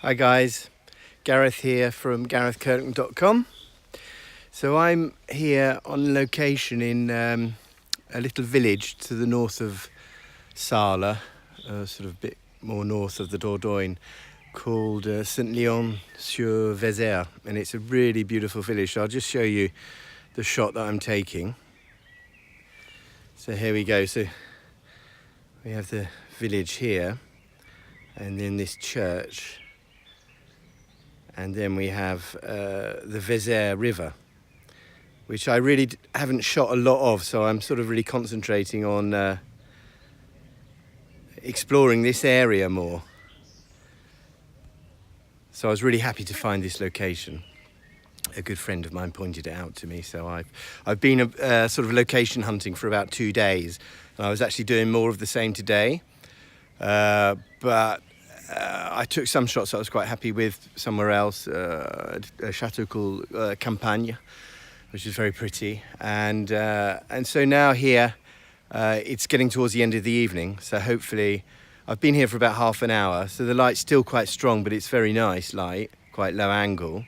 Hi guys, Gareth here from garethkirkland.com. So I'm here on location in a little village to the north of Sala, sort of a bit more north of the Dordogne, called Saint-Léon-sur-Vezere, and it's a really beautiful village. So I'll just show you the shot that I'm taking. So here we go. So we have the village here, and then this church. And then we have the Vezere River, which I really haven't shot a lot of, so I'm sort of really concentrating on exploring this area more. So I was really happy to find this location. A good friend of mine pointed it out to me, so I've been sort of location hunting for about 2 days, and I was actually doing more of the same today, but I took some shots I was quite happy with somewhere else, a chateau called Campagne, which is very pretty, and so now here it's getting towards the end of the evening, so hopefully I've been here for about half an hour, so the light's still quite strong, but it's very nice light, quite low angle,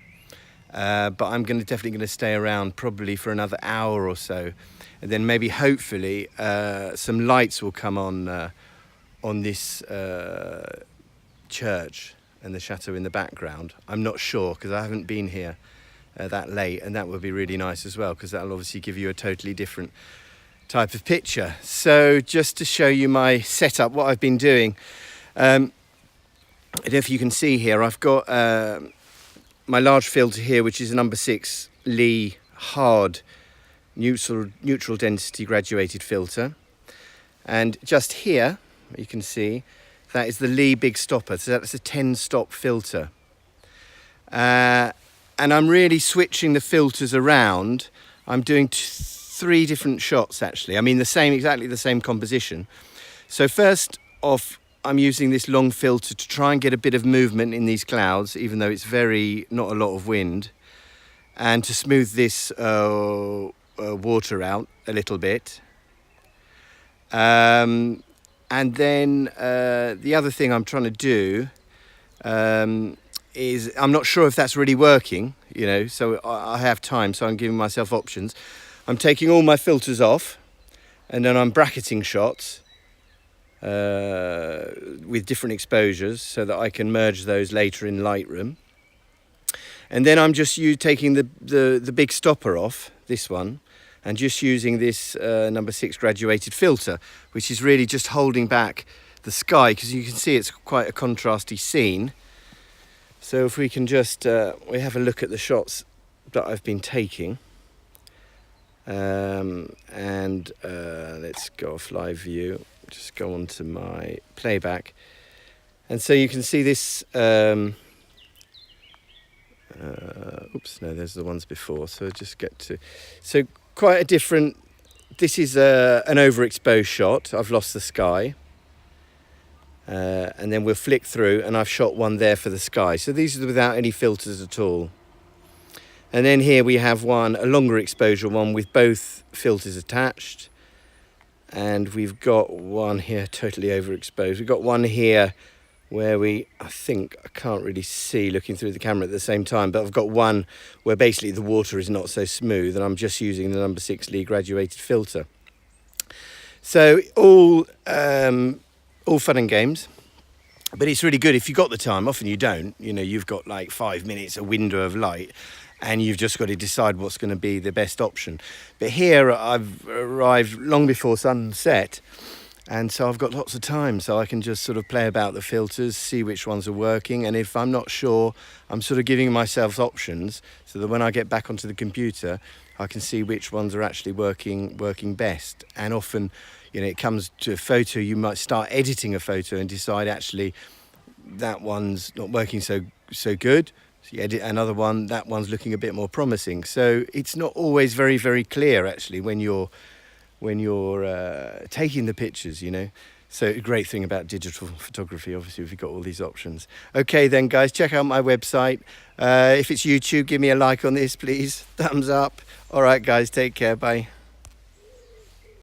but I'm definitely going to stay around probably for another hour or so, and then maybe hopefully some lights will come on this church and the chateau in the background. I'm not sure because I haven't been here that late, and that would be really nice as well because that'll obviously give you a totally different type of picture. So just to show you my setup, what I've been doing, I don't know if you can see here, I've got my large filter here, which is a number 6 Lee hard neutral density graduated filter, and just here you can see that is the Lee big stopper, so that's a 10 stop filter. And I'm really switching the filters around. I'm doing 3 different shots actually. I mean exactly the same composition. So first off, I'm using this long filter to try and get a bit of movement in these clouds, even though it's not a lot of wind, and to smooth this water out a little bit. And then the other thing I'm trying to do is, I'm not sure if that's really working, so I have time, so I'm giving myself options. I'm taking all my filters off, and then I'm bracketing shots with different exposures so that I can merge those later in Lightroom. And then I'm just taking the big stopper off, this one, and just using this number 6 graduated filter, which is really just holding back the sky, because you can see it's quite a contrasty scene. So if we can just we have a look at the shots that I've been taking, and let's go off live view, just go on to my playback, and so you can see this oops, no, there's the ones before, so just get to, so quite a different, this is an overexposed shot. I've lost the sky, and then we'll flick through, and I've shot one there for the sky. So these are without any filters at all. And then here we have a longer exposure one with both filters attached, and we've got one here totally overexposed. We've got one here where I can't really see looking through the camera at the same time, but I've got one where basically the water is not so smooth, and I'm just using the number 6 Lee graduated filter. So all fun and games, but it's really good if you've got the time. Often you don't, you've got like 5 minutes, a window of light, and you've just got to decide what's going to be the best option. But here I've arrived long before sunset, and so I've got lots of time, so I can just sort of play about the filters, see which ones are working, and if I'm not sure, I'm sort of giving myself options so that when I get back onto the computer, I can see which ones are actually working best. And often, it comes to a photo, you might start editing a photo and decide actually that one's not working so good. So you edit another one, that one's looking a bit more promising. So it's not always very, very clear actually when you're taking the pictures, So a great thing about digital photography, obviously, if you've got all these options. Okay then, guys, check out my website. If it's YouTube, give me a like on this, please. Thumbs up. All right, guys, take care. Bye.